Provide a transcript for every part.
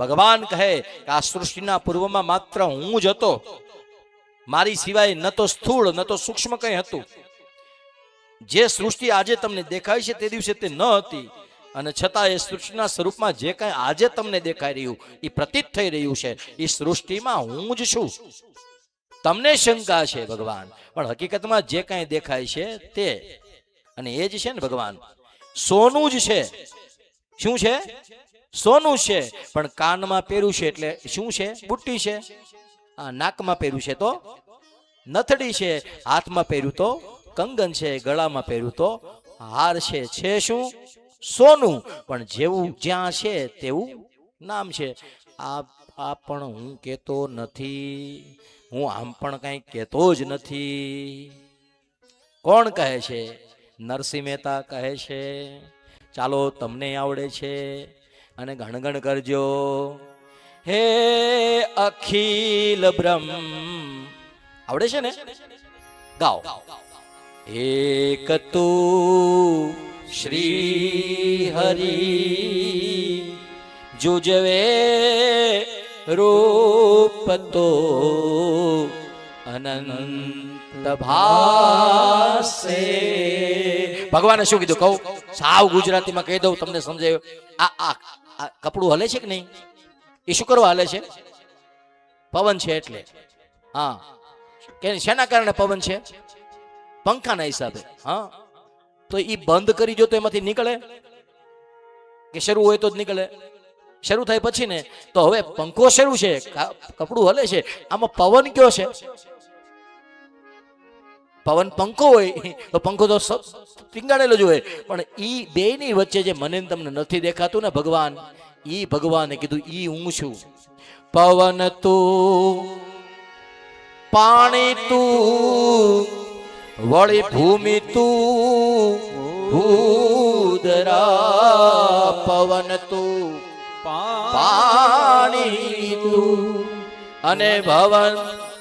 ભગવાન કહે કે આ સૃષ્ટિના પૂર્વમાં માત્ર હું જ હતો, મારી સિવાય ન તો સ્થૂળ ન તો સૂક્ષ્મ કંઈ હતું. જે સૃષ્ટિ આજે તમને દેખાય છે તે દિવસે તે ન હતી, અને છતાં એ સૃષ્ટિના સ્વરૂપમાં જે કાંઈ આજે તમને દેખાઈ રહ્યું એ પ્રતીત થઈ રહ્યું છે એ સૃષ્ટિમાં હું જ છું. તમને શંકા છે ભગવાન, પણ હકીકતમાં જે કાંઈ દેખાય છે તે, અને એ જ છે ને ભગવાન, સોનું જ છે. શું છે? સોનું છે. પણ કાનમાં પહેર્યું છે એટલે શું છે? બુટ્ટી છે. નાકમાં પહેર્યું છે તો નથડી છે, હાથમાં પહેર્યું તો કંગન છે, ગળામાં પહેર્યું તો હાર છે. છે શું? સોનું. પણ જેવું જ્યાં છે તેવું નામ છે. આ પણ હું કહેતો નથી, હું આમ પણ કંઈ કહેતો જ નથી. કોણ કહે છે? નરસિંહ મહેતા કહે છે. ચાલો તમને આવડે છે અને ગણગણ કરજો. હે અખિલ બ્રહ્મ, આવડે છે ને? ગાઓ. એક તું શ્રી હરિ જુજવે રૂપ તો અનંત ભાસે. ભગવાને શું કીધું કહું? સાવ ગુજરાતીમાં કહી દઉં, તમને સમજાય. આ કપડું હલે છે કે નહીં? એ શું કરવા હલે છે? પવન છે એટલે. હા, કે શેના કારણે પવન છે? પંખાના હિસાબે. હા, તો એ બંધ કરી જો તો એમાંથી નીકળે કે શરૂ હોય તો જ નીકળે? શરૂ થાય પછી ને. તો હવે પંખો શરૂ છે, કપડું હલે છે, આમાં પવન કયો છે? પવન પંખો હોય તો પંખો તો પીંગાડેલો જ હોય, પણ ઈ બે ની વચ્ચે જે મને તમને નથી દેખાતું ને ભગવાન, ઈ ભગવાને કીધું ઈ હું છું. પવન તું, પાણી તું, વળી ભૂમિ તું, ભૂદરા. પવન તું, પાણી તું, અને ભવન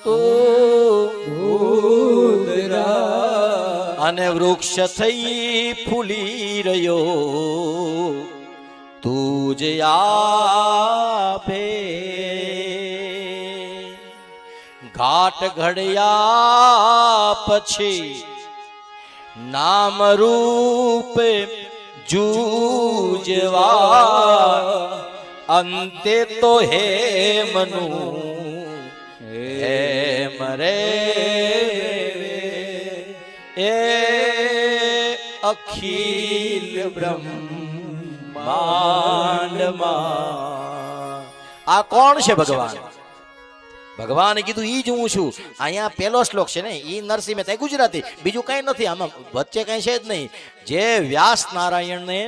તું, ભૂદરા. અને વૃક્ષ થઈ ફૂલી રહ્યો તું જ આપે. ઘાટ ઘડ્યા પછી નામ રૂપે જૂજવા, અંતે તો હે મનુ હે મરે. એ અખિલ બ્રહ્માંડમાં આ કોણ છે ભગવાન? ભગવાને કીધું ઈ જ હું છું. અહીંયા પહેલો શ્લોક છે ને, ઈ નરસિંહ મહેતા, ગુજરાતી, બીજું કઈ નથી આમાં, વચ્ચે કઈ છે જ નહીં. જે વ્યાસ નારાયણને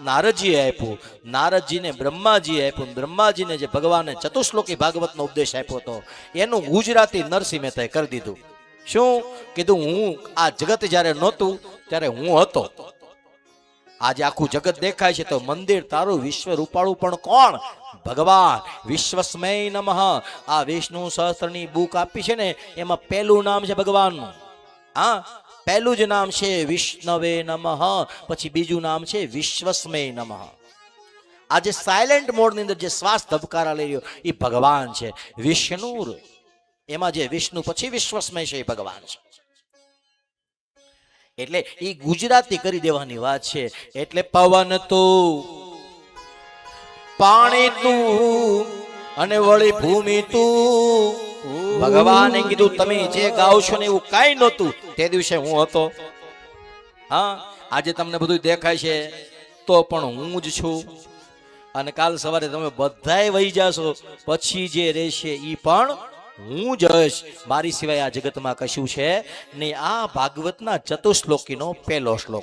નારદજીએ આપ્યું, નારદજીને બ્રહ્માજીએ આપ્યું, બ્રહ્માજીને જે ભગવાને ચતુશ્લોકી ભાગવતનો ઉપદેશ આપ્યો હતો એનું ગુજરાતી નરસિંહ મહેતાએ કરી દીધું. શું કીધું? હું આ જગત જ્યારે નહોતું ત્યારે હું હતો. આજે આખું જગત દેખાય છે તો મંદિર તારું વિશ્વ રૂપાળું પણ કોણ? ભગવાન. વિશ્વસ્મય નમઃ. આ વિષ્ણુ સહસ્ત્રની બુક આપી છે ને, એમાં પહેલું નામ છે ભગવાનનું. હા, પહેલું જ નામ છે વિષ્ણવે નમઃ, પછી બીજું નામ છે વિશ્વસ્મય નમઃ. આજે સાયલેન્ટ મોડની અંદર જે શ્વાસ ધબકારા લઈ રહ્યો એ ભગવાન છે. વિષ્ણુ, એમાં જે વિષ્ણુ પછી વિશ્વસ્મય છે એ ભગવાન છે. એટલે એ ગુજરાતી કરી દેવાની વાત છે. એટલે પવન તું, પાણી તું, અને વળી ભૂમિ તું. ભગવાને કીધું તમે જે ગાવ છો ને એવું કાંઈ નહોતું તે દિવસે હું હતો. હા, આજે તમને બધું દેખાય છે તો પણ હું જ છું. અને કાલ સવારે તમે બધાય વહી જાશો, પછી જે રહેશે ઈ પણ હું જ હશ. મારી સિવાય આ જગતમાં કશું છે નહીં. આ ભાગવતના ચતુશ્લોકીનો પહેલો શ્લોક.